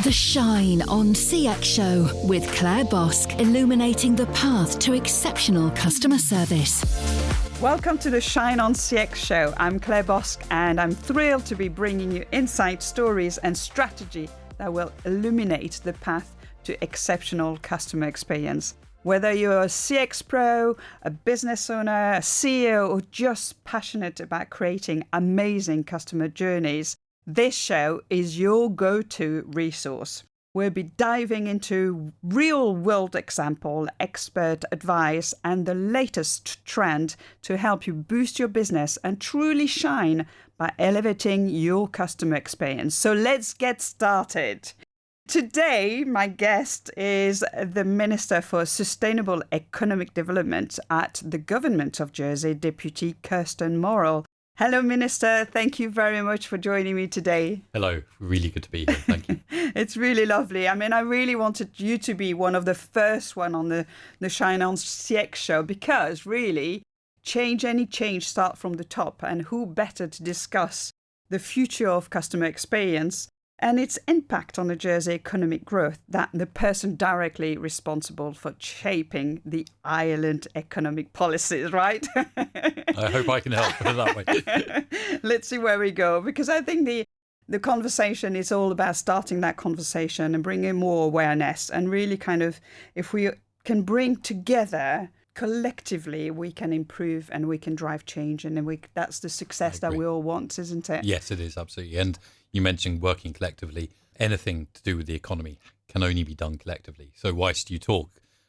The Shine on CX Show with Claire Bosk, illuminating the path to exceptional customer service. Welcome to the Shine on CX Show. I'm Claire Bosk and I'm thrilled to be bringing you insight, stories and strategy that will illuminate the path to exceptional customer experience. Whether you're a CX pro, a business owner, a CEO, or just passionate about creating amazing customer journeys, this show is your go-to resource. We'll be diving into real-world example, expert advice, and the latest trend to help you boost your business and truly shine by elevating your customer experience. So let's get started. Today, my guest is the Minister for Sustainable Economic Development at the Government of Jersey, Deputy Kirsten Morel. Hello, Minister. Thank you very much for joining me today. Hello. Really good to be here. Thank you. It's really lovely. I mean, I really wanted you to be one of the first one on the Shine on CX show because really, any change start from the top, and who better to discuss the future of customer experience and its impact on the Jersey economic growth than the person directly responsible for shaping the island economic policies, right? I hope I can help put it that way. Let's see where we go, because I think the conversation is all about starting that conversation and bringing more awareness and really kind of, if we can bring together collectively, we can improve and we can drive change, and then that's the success that we all want, isn't it? Yes, it is, absolutely. And you mentioned working collectively. Anything to do with the economy can only be done collectively. So whilst you talk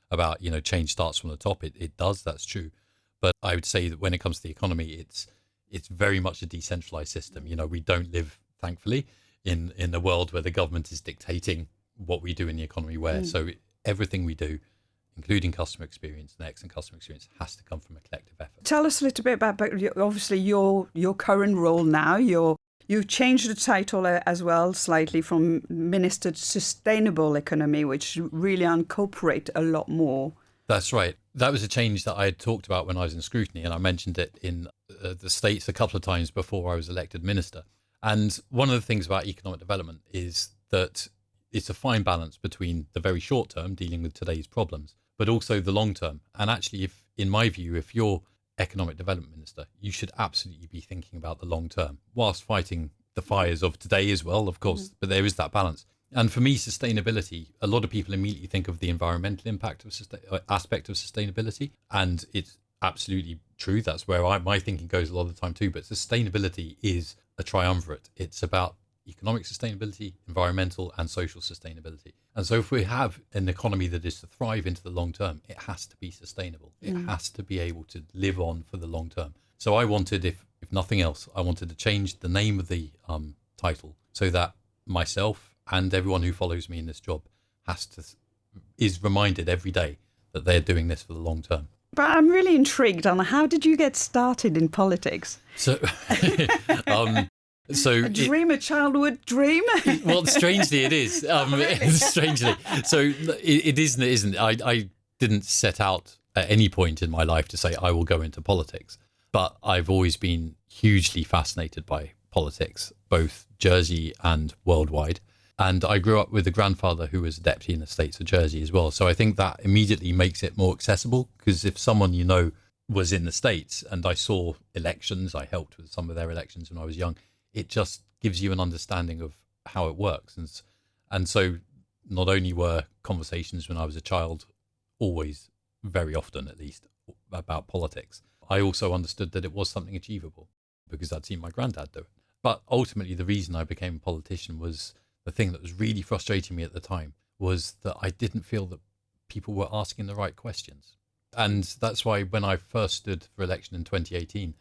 about, change starts from the top, it does, that's true. But I would say that when it comes to the economy, it's very much a decentralized system. We don't live, thankfully, in a world where the government is dictating what we do in the economy So everything we do, including customer experience and excellent customer experience, has to come from a collective effort. Tell us a little bit about obviously your current role now. You've changed the title as well slightly from Minister to Sustainable Economy, which really incorporate a lot more. That's right. That was a change that I had talked about when I was in scrutiny, and I mentioned it in the States a couple of times before I was elected minister. And one of the things about economic development is that it's a fine balance between the very short term, dealing with today's problems, but also the long term. And actually, in my view, if you're economic development minister, you should absolutely be thinking about the long term, whilst fighting the fires of today as well, of course. But there is that balance. And for me, sustainability, a lot of people immediately think of the environmental impact of aspect of sustainability, and it's absolutely true. That's where my thinking goes a lot of the time too. But sustainability is a triumvirate. It's about economic sustainability, environmental and social sustainability. And so if we have an economy that is to thrive into the long term, it has to be sustainable. It has to be able to live on for the long term. So I wanted, if nothing else, I wanted to change the name of the title so that myself and everyone who follows me in this job is reminded every day that they're doing this for the long term. But I'm really intrigued on how did you get started in politics? So a dream, a childhood dream? Well, strangely it is. Really? Strangely. So it isn't. I didn't set out at any point in my life to say I will go into politics. But I've always been hugely fascinated by politics, both Jersey and worldwide. And I grew up with a grandfather who was a deputy in the States of Jersey as well. So I think that immediately makes it more accessible, because if someone was in the States and I saw elections, I helped with some of their elections when I was young, it just gives you an understanding of how it works. And so not only were conversations when I was a child always, very often at least, about politics, I also understood that it was something achievable because I'd seen my granddad do it. But ultimately, the reason I became a politician was the thing that was really frustrating me at the time was that I didn't feel that people were asking the right questions. And that's why when I first stood for election in 2018,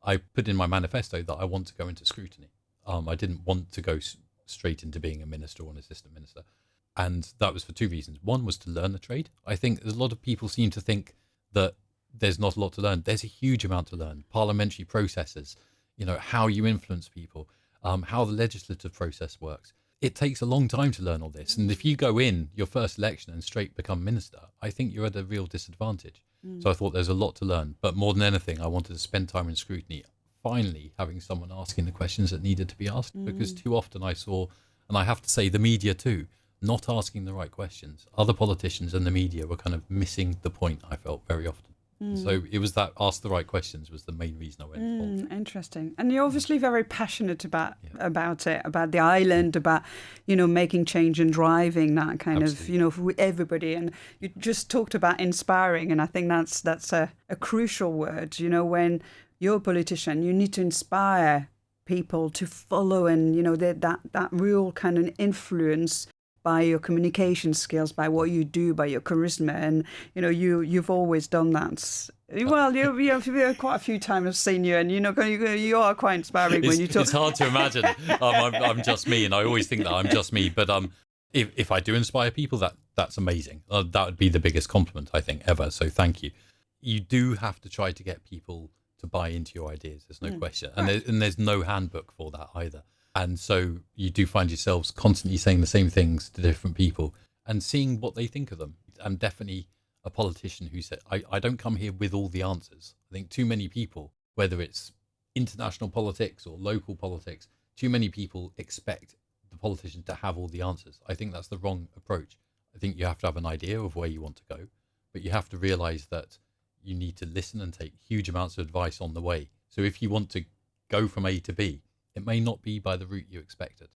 I put in my manifesto that I want to go into scrutiny. I didn't want to go straight into being a minister or an assistant minister. And that was for two reasons. One was to learn the trade. I think a lot of people seem to think that there's not a lot to learn. There's a huge amount to learn. Parliamentary processes, how you influence people, how the legislative process works. It takes a long time to learn all this. And if you go in your first election and straight become minister, I think you're at a real disadvantage. So I thought there's a lot to learn. But more than anything, I wanted to spend time in scrutiny, finally having someone asking the questions that needed to be asked, because too often I saw And I have to say the media too, not asking the right questions. Other politicians and the media were kind of missing the point, I felt, very often. So it was that ask the right questions was the main reason I went involved. Interesting. And you're obviously very passionate about it, about the island, about, making change and driving that kind Absolutely. of, for everybody. And you just talked about inspiring. And I think that's a crucial word. When you're a politician, you need to inspire people to follow and, that real kind of influence by your communication skills, by what you do, by your charisma, and you've always done that. Well, you've quite a few times I've seen you, and you are quite inspiring when you talk. It's hard to imagine. I'm just me, and I always think that I'm just me. But if I do inspire people, that's amazing. That would be the biggest compliment I think ever. So thank you. You do have to try to get people to buy into your ideas. There's no question, and there's no handbook for that either. And so you do find yourselves constantly saying the same things to different people and seeing what they think of them. I'm definitely a politician who said, I don't come here with all the answers. I think too many people, whether it's international politics or local politics, too many people expect the politician to have all the answers. I think that's the wrong approach. I think you have to have an idea of where you want to go, but you have to realize that you need to listen and take huge amounts of advice on the way. So if you want to go from A to B, it may not be by the route you expected.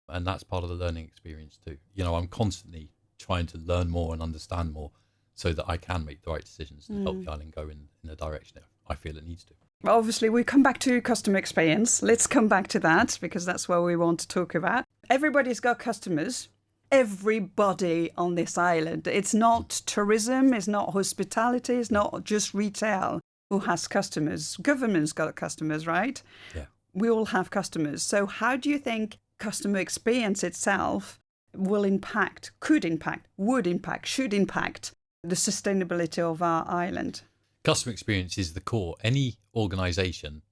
And that's part of the learning experience too. I'm constantly trying to learn more and understand more so that I can make the right decisions and help the island go in the direction I feel it needs to. Well, obviously, we come back to customer experience. Let's come back to that because that's what we want to talk about. Everybody's got customers. Everybody on this island. It's not tourism, it's not hospitality, it's not just retail who has customers. Government's got customers, right? Yeah. We all have customers. So how do you think customer experience itself will impact, could impact, would impact, should impact the sustainability of our island? Customer experience is the core. Any organization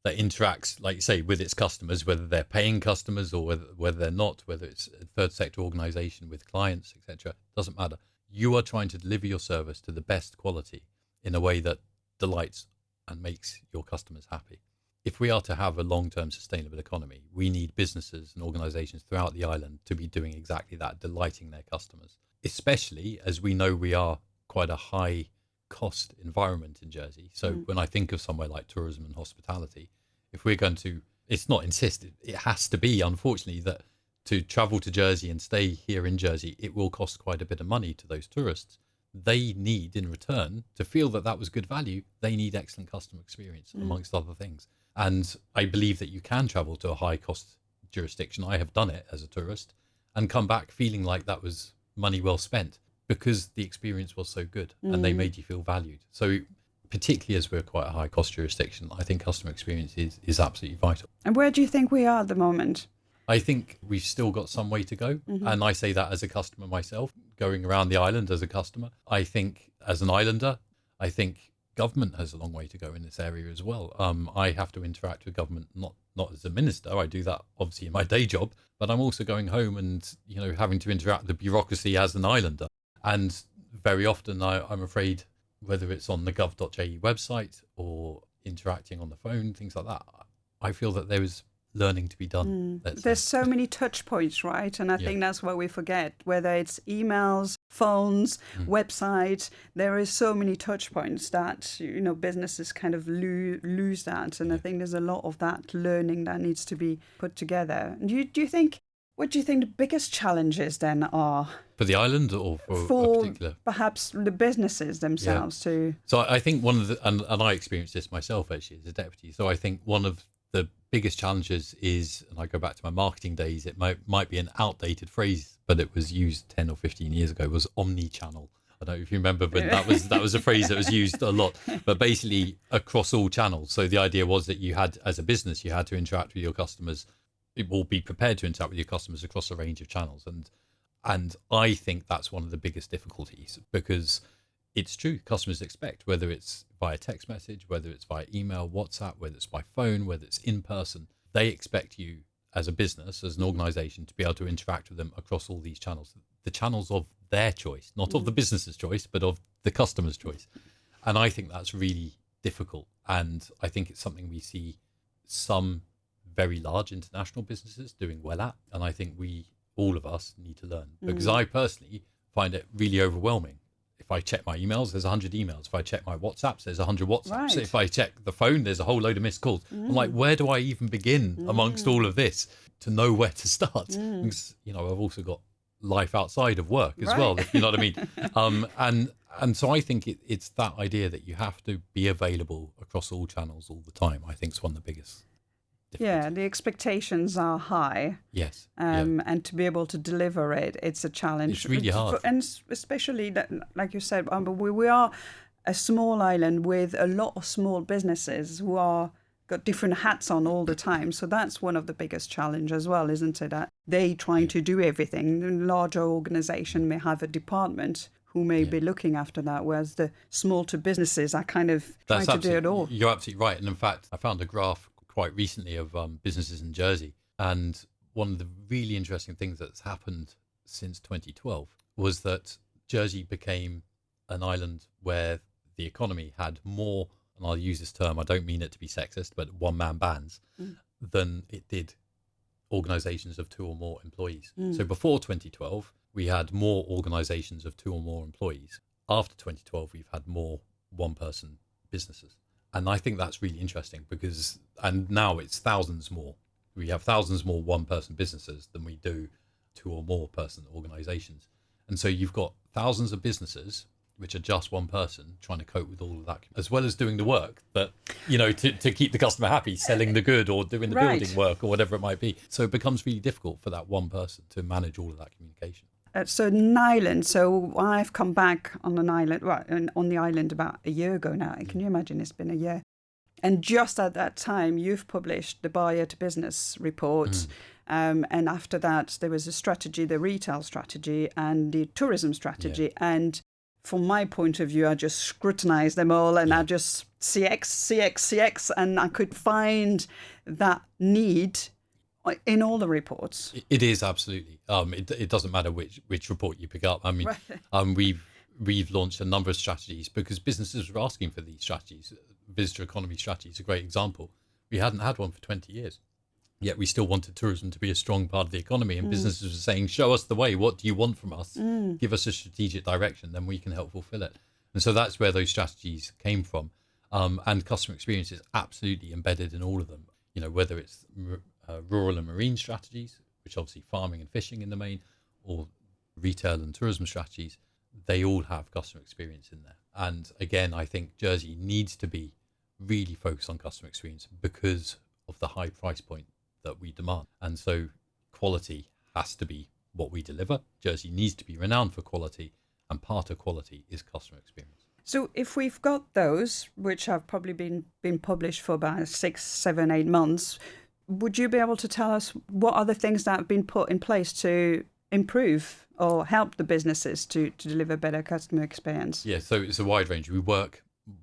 that interacts, like you say, with its customers, whether they're paying customers or whether they're not, whether it's a third sector organization with clients, etc., doesn't matter. You are trying to deliver your service to the best quality in a way that delights and makes your customers happy. If we are to have a long-term sustainable economy, we need businesses and organizations throughout the island to be doing exactly that, delighting their customers, especially as we know we are quite a high cost environment in Jersey. So when I think of somewhere like tourism and hospitality, if we're going to, it's not insisted, it has to be, unfortunately, that to travel to Jersey and stay here in Jersey, it will cost quite a bit of money to those tourists. They need, in return, to feel that that was good value, they need excellent customer experience, amongst other things. And I believe that you can travel to a high cost jurisdiction. I have done it as a tourist and come back feeling like that was money well spent because the experience was so good and they made you feel valued. So particularly as we're quite a high cost jurisdiction, I think customer experience is absolutely vital. And where do you think we are at the moment? I think we've still got some way to go. And I say that as a customer myself, going around the island as a customer. I think as an islander, I think government has a long way to go in this area as well. I have to interact with government, not as a minister. I do that obviously in my day job, but I'm also going home and, having to interact with the bureaucracy as an islander. And very often I'm afraid, whether it's on the gov.je website or interacting on the phone, things like that, I feel that there is learning to be done. There's so many touch points, right? And I think that's what we forget, whether it's emails, phones, websites, there is so many touch points that, businesses kind of lose that. And I think there's a lot of that learning that needs to be put together. And what do you think the biggest challenges then are? For the island or for a particular? Perhaps the businesses themselves too. So I think one of the, and I experienced this myself actually as a deputy. So I think one of the biggest challenges is, and I go back to my marketing days, it might be an outdated phrase, but it was used 10 or 15 years ago, was omni-channel. I don't know if you remember, but that was a phrase that was used a lot, but basically across all channels. So the idea was that you had, as a business, you had to interact with your customers, or be prepared to interact with your customers across a range of channels. And I think that's one of the biggest difficulties, because it's true, customers expect, whether it's via text message, whether it's via email, WhatsApp, whether it's by phone, whether it's in person, they expect you as a business, as an organization, to be able to interact with them across all these channels, the channels of their choice, not of the business's choice, but of the customer's choice. And I think that's really difficult. And I think it's something we see some very large international businesses doing well at. And I think we all of us need to learn, because I personally find it really overwhelming. If I check my emails, there's 100 emails. If I check my WhatsApps, there's 100 WhatsApps. Right. If I check the phone, there's a whole load of missed calls. I'm like, where do I even begin amongst all of this to know where to start? Because, you know, I've also got life outside of work as well, if you know what I mean. And so I think it's that idea that you have to be available across all channels all the time. I think is one of the biggest. Yeah, the expectations are high. Yes. And to be able to deliver it, it's a challenge. It's really hard. And especially, like you said, we are a small island with a lot of small businesses who are got different hats on all the time. So that's one of the biggest challenges as well, isn't it? That they trying to do everything. A larger organization may have a department who may be looking after that, whereas the small to businesses are kind of trying to do it all. You're absolutely right. And in fact, I found a graph quite recently of businesses in Jersey. And one of the really interesting things that's happened since 2012 was that Jersey became an island where the economy had more, and I'll use this term, I don't mean it to be sexist, but one-man bands, than it did organisations of 2 or more employees. So before 2012, we had more organisations of 2 or more employees. After 2012, we've had more one-person businesses. And I think that's really interesting because, and now it's thousands more. We have thousands more one-person businesses than we do 2 or more person organisations. And so you've got thousands of businesses which are just one person trying to cope with all of that, as well as doing the work that, you know, to keep the customer happy, selling the good or doing the building work or whatever it might be. So it becomes really difficult for that one person to manage all of that communication. So an island. So I've come back on an island, on the island about a year ago now. Can you imagine? It's been a year. And just at that time, you've published the buyer to business report. And after that, there was a strategy, the retail strategy and the tourism strategy. Yeah. And from my point of view, I just scrutinized them all and I just CX, and I could find that need in all the reports. It is absolutely. It doesn't matter which report you pick up. I mean, we've launched a number of strategies because businesses were asking for these strategies. Visitor economy strategy is a great example. We hadn't had one for 20 years, yet we still wanted tourism to be a strong part of the economy. And businesses were saying, "Show us the way. What do you want from us? Give us a strategic direction, then we can help fulfill it." And so that's where those strategies came from. And customer experience is absolutely embedded in all of them. You know, whether it's rural and marine strategies, which obviously farming and fishing in the main, or retail and tourism strategies, they all have customer experience in there. And again, I think Jersey needs to be really focused on customer experience because of the high price point that we demand. And so quality has to be what we deliver. Jersey needs to be renowned for quality, and part of quality is customer experience. So if we've got those, which have probably been published for about 6, 7, 8 months, would you be able to tell us what are the things that have been put in place to improve or help the businesses to deliver better customer experience? Yeah, so it's a wide range.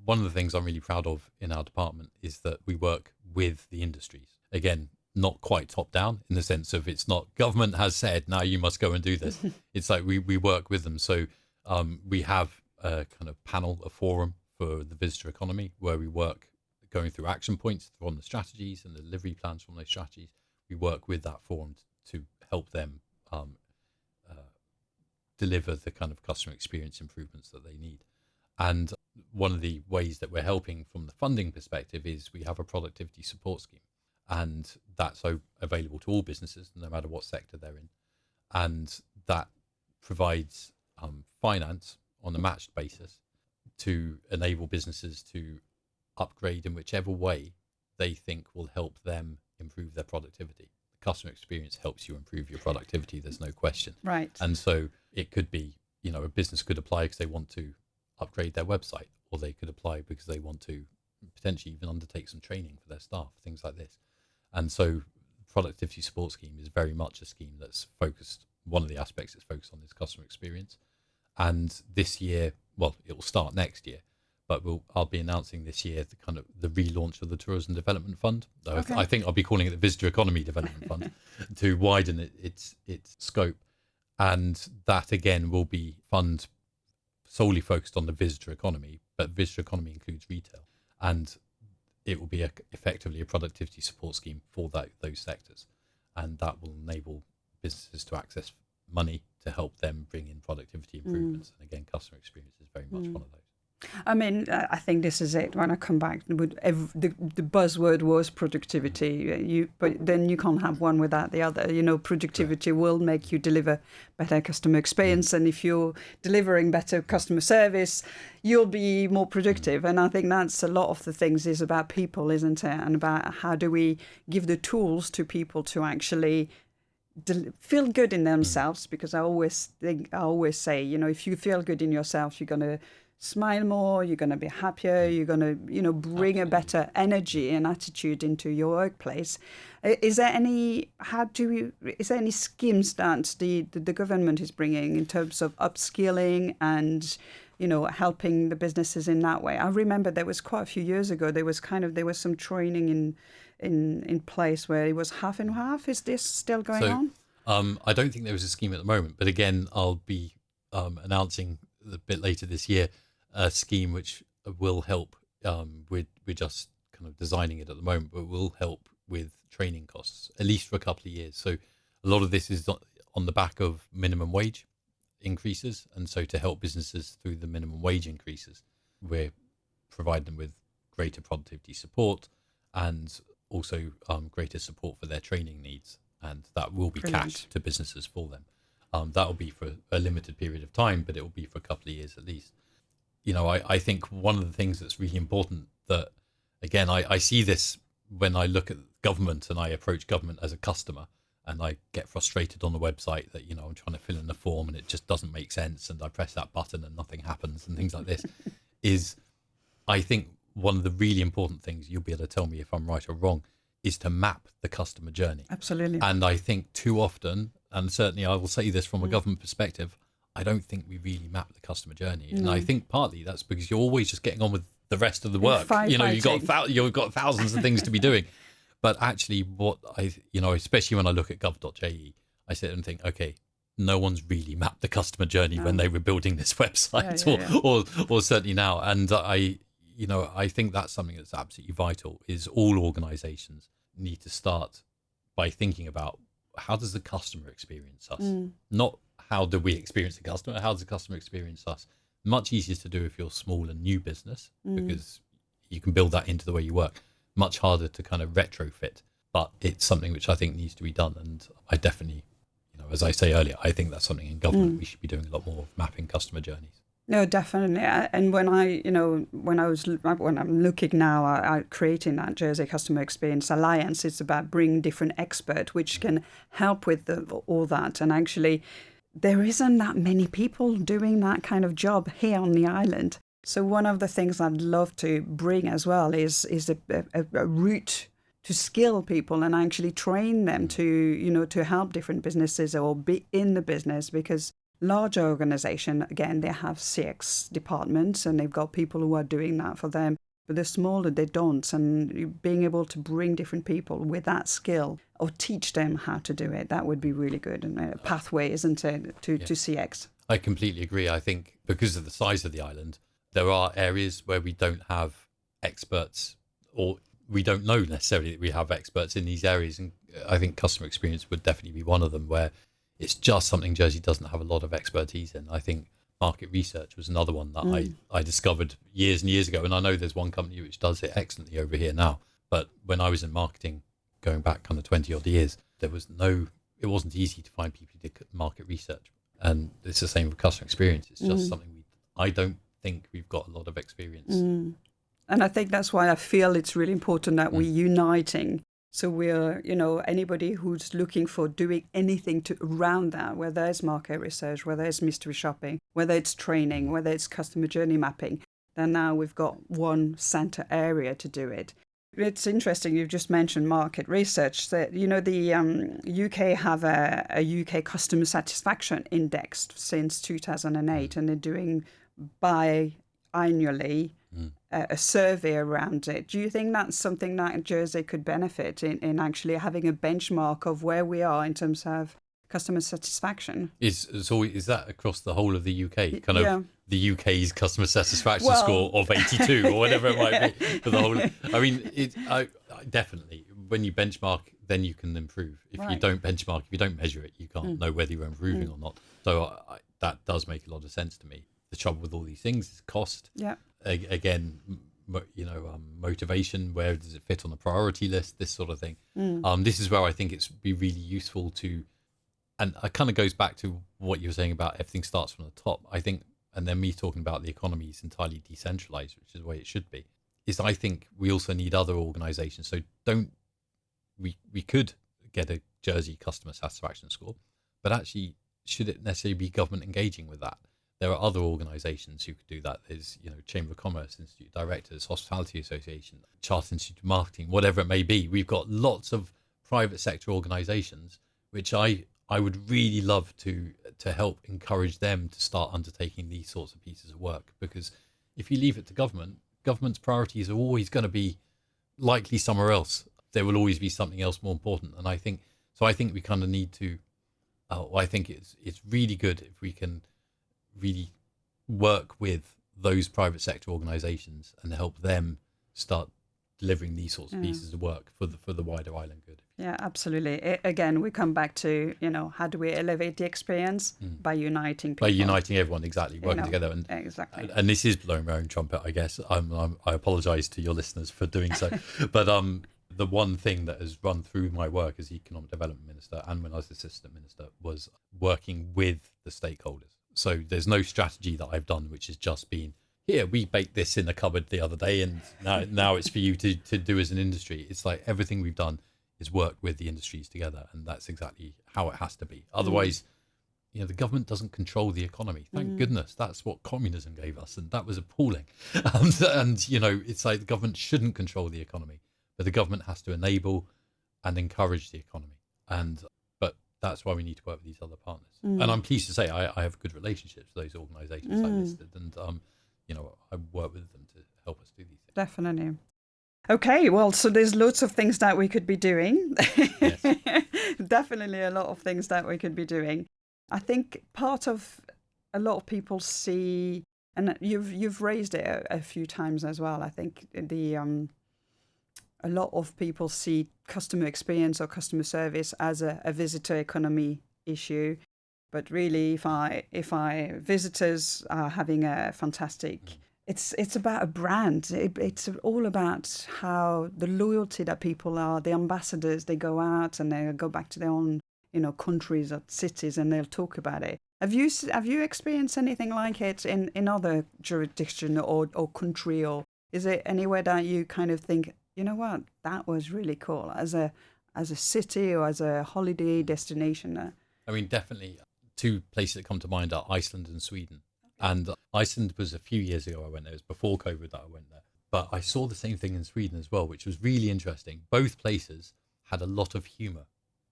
One of the things I'm really proud of in our department is that we work with the industries. Again, not quite top down in the sense of it's not government has said, now you must go and do this. It's like we work with them. So we have a kind of panel, a forum for the visitor economy where we work going through action points from the strategies and the delivery plans from those strategies. We work with that forum to help them deliver the kind of customer experience improvements that they need. And one of the ways that we're helping from the funding perspective is we have a productivity support scheme, and that's available to all businesses, no matter what sector they're in. And that provides finance on a matched basis to enable businesses to upgrade in whichever way they think will help them improve their productivity. The customer experience helps you improve your productivity, there's no question. Right. And so it could be, you know, a business could apply because they want to upgrade their website, or they could apply because they want to potentially even undertake some training for their staff, things like this. And so productivity support scheme is very much a scheme that's focused, one of the aspects it's focused on is customer experience. And this year, well, it will start next year, but I'll be announcing this year the relaunch of the Tourism Development Fund. Okay. I think I'll be calling it the Visitor Economy Development Fund to widen its scope. And that again will be fund solely focused on the visitor economy, but visitor economy includes retail, and it will be effectively a productivity support scheme for those sectors, and that will enable businesses to access money to help them bring in productivity improvements. And again, customer experience is very much one of those. I mean, I think this is it. When I come back, the buzzword was productivity. But then you can't have one without the other. Productivity will make you deliver better customer experience, and if you're delivering better customer service, you'll be more productive. And I think that's a lot of the things is about people, isn't it? And about how do we give the tools to people to actually feel good in themselves? Because I always say, if you feel good in yourself, you're going to smile more, you're going to be happier, you're going to, bring a better energy and attitude into your workplace. Is there any schemes that the government is bringing in terms of upskilling and, helping the businesses in that way? I remember there was quite a few years ago, there was some training in place where it was half and half. Is this still going on? I don't think there is a scheme at the moment, but again, I'll be announcing a bit later this year a scheme which will help. We're just kind of designing it at the moment, but will help with training costs, at least for a couple of years. So a lot of this is on the back of minimum wage increases. And so to help businesses through the minimum wage increases, we're providing them with greater productivity support and also greater support for their training needs. And that will be cash to businesses for them. That will be for a limited period of time, but it will be for a couple of years at least. I think one of the things that's really important that, again, I see this when I look at government and I approach government as a customer and I get frustrated on the website that, I'm trying to fill in a form and it just doesn't make sense and I press that button and nothing happens and things like this, is I think one of the really important things, you'll be able to tell me if I'm right or wrong, is to map the customer journey. Absolutely. And I think too often, and certainly I will say this from a government perspective, I don't think we really map the customer journey. And I think partly that's because you're always just getting on with the rest of the work. You've got thousands of things to be doing. But actually what especially when I look at gov.je, I sit and think, okay, no one's really mapped the customer journey when they were building this website or certainly now. And I think that's something that's absolutely vital, is all organizations need to start by thinking about how does the customer experience us? Not how do we experience the customer, how does the customer experience us? Much easier to do if you're small and new business because you can build that into the way you work. Much harder to kind of retrofit, but it's something which I think needs to be done. And I definitely, as I say earlier, I think that's something in government we should be doing a lot more of, mapping customer journeys. No, definitely. And when I'm looking now at creating that Jersey Customer Experience Alliance, it's about bringing different experts which can help with all that. And actually, there isn't that many people doing that kind of job here on the island. So one of the things I'd love to bring as well is a route to skill people and actually train them to help different businesses or be in the business, because larger organization, again, they have CX departments and they've got people who are doing that for them. But the smaller, they don't. And being able to bring different people with that skill or teach them how to do it, that would be really good. And a pathway, isn't it, to CX? I completely agree. I think because of the size of the island, there are areas where we don't have experts, or we don't know necessarily that we have experts in these areas. And I think customer experience would definitely be one of them, where it's just something Jersey doesn't have a lot of expertise in. I think market research was another one that I discovered years and years ago. And I know there's one company which does it excellently over here now. But when I was in marketing, going back kind of 20 odd years, it wasn't easy to find people who did market research. And it's the same with customer experience. It's just something I don't think we've got a lot of experience. And I think that's why I feel it's really important that we're uniting. So we're, anybody who's looking for doing anything around that, whether it's market research, whether it's mystery shopping, whether it's training, whether it's customer journey mapping, then now we've got one center area to do it. It's interesting, you've just mentioned market research. That the UK have a UK customer satisfaction index since 2008, and they're doing biannually a survey around it. Do you think that's something that Jersey could benefit in actually having a benchmark of where we are in terms of customer satisfaction? Is that across the whole of the UK? Kind of the UK's customer satisfaction score of 82 or whatever it might be for the whole. I mean, I definitely, when you benchmark then you can improve. If you don't benchmark, if you don't measure it, you can't know whether you're improving or not. So that does make a lot of sense to me. The trouble with all these things is cost. Yeah. Again, motivation. Where does it fit on the priority list? This sort of thing. This is where I think it's be really useful to, and it kind of goes back to what you were saying about everything starts from the top. I think, and then me talking about the economy is entirely decentralized, which is the way it should be. Is I think we also need other organisations. So we could get a Jersey customer satisfaction score, but actually, should it necessarily be government engaging with that? There are other organisations who could do that. There's, Chamber of Commerce, Institute Directors, Hospitality Association, Chartered Institute of Marketing, whatever it may be. We've got lots of private sector organisations, which I would really love to help encourage them to start undertaking these sorts of pieces of work. Because if you leave it to government's priorities are always going to be likely somewhere else. There will always be something else more important. And I think we kind of need to, I think it's really good if we can really work with those private sector organisations and help them start delivering these sorts of pieces of work for the wider island good. Yeah, absolutely. Again, we come back to, how do we elevate the experience? By uniting people. By uniting everyone, exactly, working together. And, exactly. And this is blowing my own trumpet, I guess. I apologise to your listeners for doing so. But the one thing that has run through my work as Economic Development Minister and when I was Assistant Minister was working with the stakeholders. So there's no strategy that I've done which has just been, here, we baked this in the cupboard the other day and now it's for you to do as an industry. It's like everything we've done is work with the industries together, and that's exactly how it has to be. Otherwise, the government doesn't control the economy. Thank goodness. That's what communism gave us, and that was appalling. And it's like the government shouldn't control the economy, but the government has to enable and encourage the economy. But that's why we need to work with these other partners. And I'm pleased to say I have good relationships with those organisations I listed, and I work with them to help us do these things. Definitely. Okay, well, so there's lots of things that we could be doing. Yes. Definitely a lot of things that we could be doing. I think part of a lot of people see, and you've raised it a few times as well. I think a lot of people see customer experience or customer service as a visitor economy issue. But really, if visitors are having a fantastic, it's about a brand. It's all about how the loyalty that people are, the ambassadors. They go out and they go back to their own, countries or cities, and they'll talk about it. Have you experienced anything like it in other jurisdiction or country, or is it anywhere that you kind of think, you know what, that was really cool as a city or as a holiday destination? I mean, definitely. Two places that come to mind are Iceland and Sweden. And Iceland was a few years ago I went there. It was before COVID that I went there. But I saw the same thing in Sweden as well, which was really interesting. Both places had a lot of humour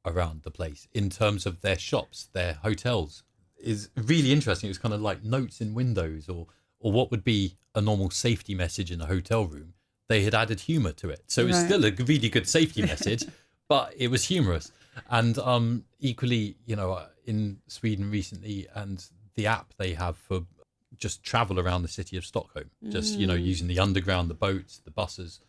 around the place in terms of their shops, their hotels. Is really interesting. It was kind of like notes in windows or what would be a normal safety message in a hotel room. They had added humour to it. So it was still a really good safety message, but it was humorous. And equally, in Sweden recently, and the app they have for just travel around the city of Stockholm, just, using the underground, the boats, the buses,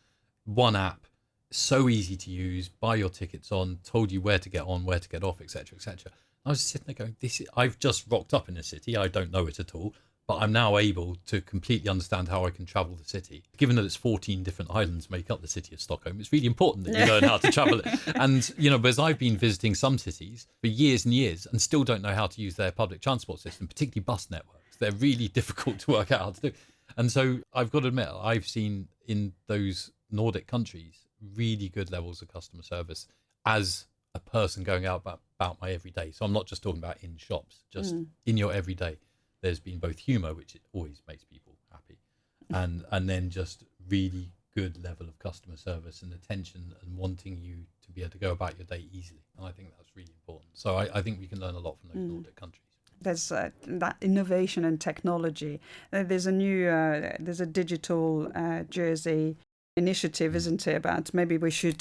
one app, so easy to use, buy your tickets on, told you where to get on, where to get off, etc., etc. I was sitting there going, I've just rocked up in a city. I don't know it at all, but I'm now able to completely understand how I can travel the city. Given that it's 14 different islands make up the city of Stockholm, it's really important that you learn how to travel it. And, whereas I've been visiting some cities for years and years and still don't know how to use their public transport system, particularly bus networks. They're really difficult to work out how to do. And so I've got to admit, I've seen in those Nordic countries really good levels of customer service as a person going out about my everyday. So I'm not just talking about in shops, just in your everyday. There's been both humour, which always makes people happy, and then just really good level of customer service and attention and wanting you to be able to go about your day easily. And I think that's really important. So I think we can learn a lot from those Nordic countries. There's that innovation and technology. There's a digital Jersey initiative, isn't it? About maybe we should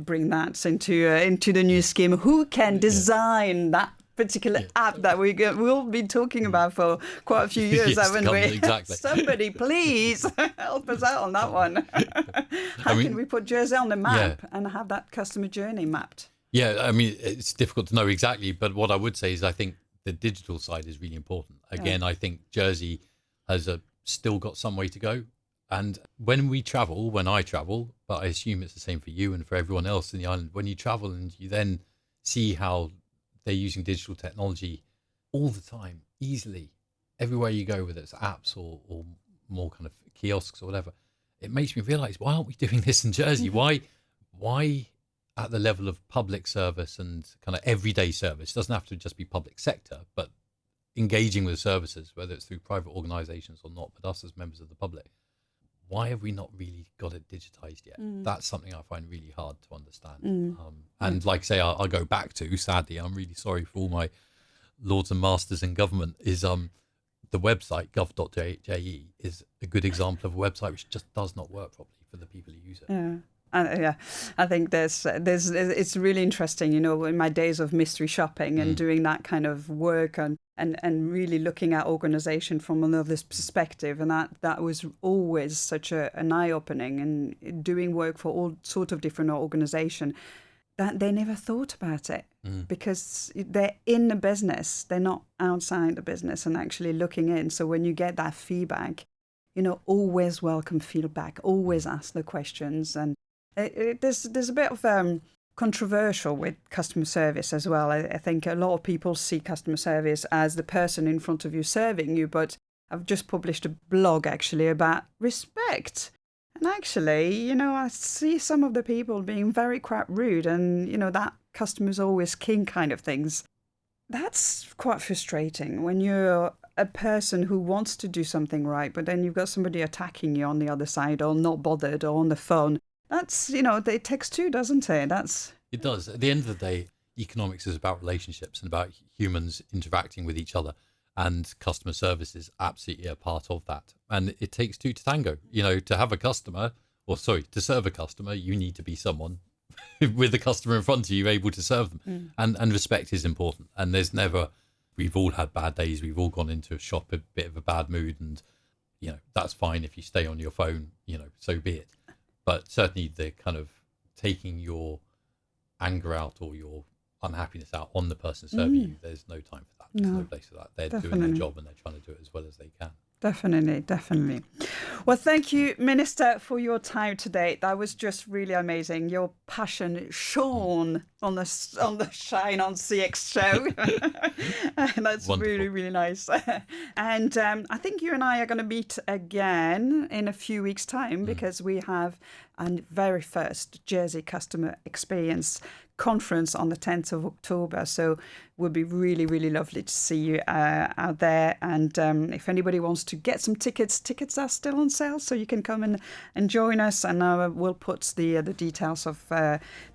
bring that into the new scheme. Who can design that particular app that we'll be talking about for quite a few years, Yes, haven't we? exactly. Somebody please help us out on that one. How can we put Jersey on the map and have that customer journey mapped? Yeah, I mean, it's difficult to know exactly, but what I would say is I think the digital side is really important. Again, I think Jersey has still got some way to go. And when I travel, but I assume it's the same for you and for everyone else in the island, when you travel and you then see how they're using digital technology all the time, easily, everywhere you go, whether it's apps or more kind of kiosks or whatever, it makes me realize, why aren't we doing this in Jersey? Why at the level of public service and kind of everyday service, doesn't have to just be public sector, but engaging with services, whether it's through private organizations or not, but us as members of the public, why have we not really got it digitized yet? That's something I find really hard to understand. And like I say, I'll go back to, sadly, I'm really sorry for all my lords and masters in government, is the website gov.je is a good example of a website which just does not work properly for the people who use it. I think it's really interesting, in my days of mystery shopping and doing that kind of work and really looking at organization from another perspective, and that was always such an eye-opening, and doing work for all sorts of different organization that they never thought about it because they're in the business, they're not outside the business and actually looking in. So when you get that feedback, always welcome feedback, always ask the questions. And there's a bit of controversial with customer service as well. I think a lot of people see customer service as the person in front of you serving you, but I've just published a blog actually about respect. And actually, I see some of the people being very quite rude and, that customer's always king kind of things. That's quite frustrating when you're a person who wants to do something right, but then you've got somebody attacking you on the other side or not bothered or on the phone. That's, it takes two, doesn't it? It does. At the end of the day, economics is about relationships and about humans interacting with each other. And customer service is absolutely a part of that. And it takes two to tango. To have a customer, to serve a customer, you need to be someone with the customer in front of you able to serve them. And respect is important. And we've all had bad days. We've all gone into a shop a bit of a bad mood. And, that's fine if you stay on your phone, so be it. But certainly the kind of taking your anger out or your unhappiness out on the person serving you, there's no time for that. There's no place for that. They're doing their job and they're trying to do it as well as they can. Definitely. Well, thank you, Minister, for your time today. That was just really amazing. Your passion shone on the Shine on CX show. And that's wonderful. Really, really nice. And I think you and I are going to meet again in a few weeks' time because we have a very first Jersey Customer Experience Conference on the 10th of October. So it would be really, really lovely to see you out there. And if anybody wants to get some tickets are still on sale, so you can come and join us. And we'll put the details of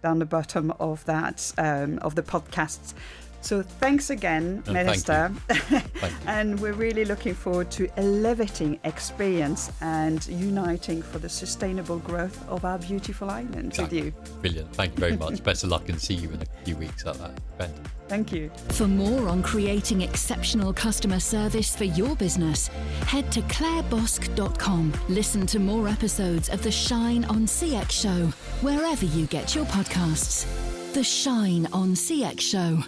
down the bottom of that of the podcasts. So thanks again, Minister. Thank you. And we're really looking forward to elevating experience and uniting for the sustainable growth of our beautiful island with you. Brilliant. Thank you very much. Best of luck and see you in a few weeks at that event. Thank you. For more on creating exceptional customer service for your business, head to clarebosque.com. Listen to more episodes of the Shine on CX show, wherever you get your podcasts. The Shine on CX show.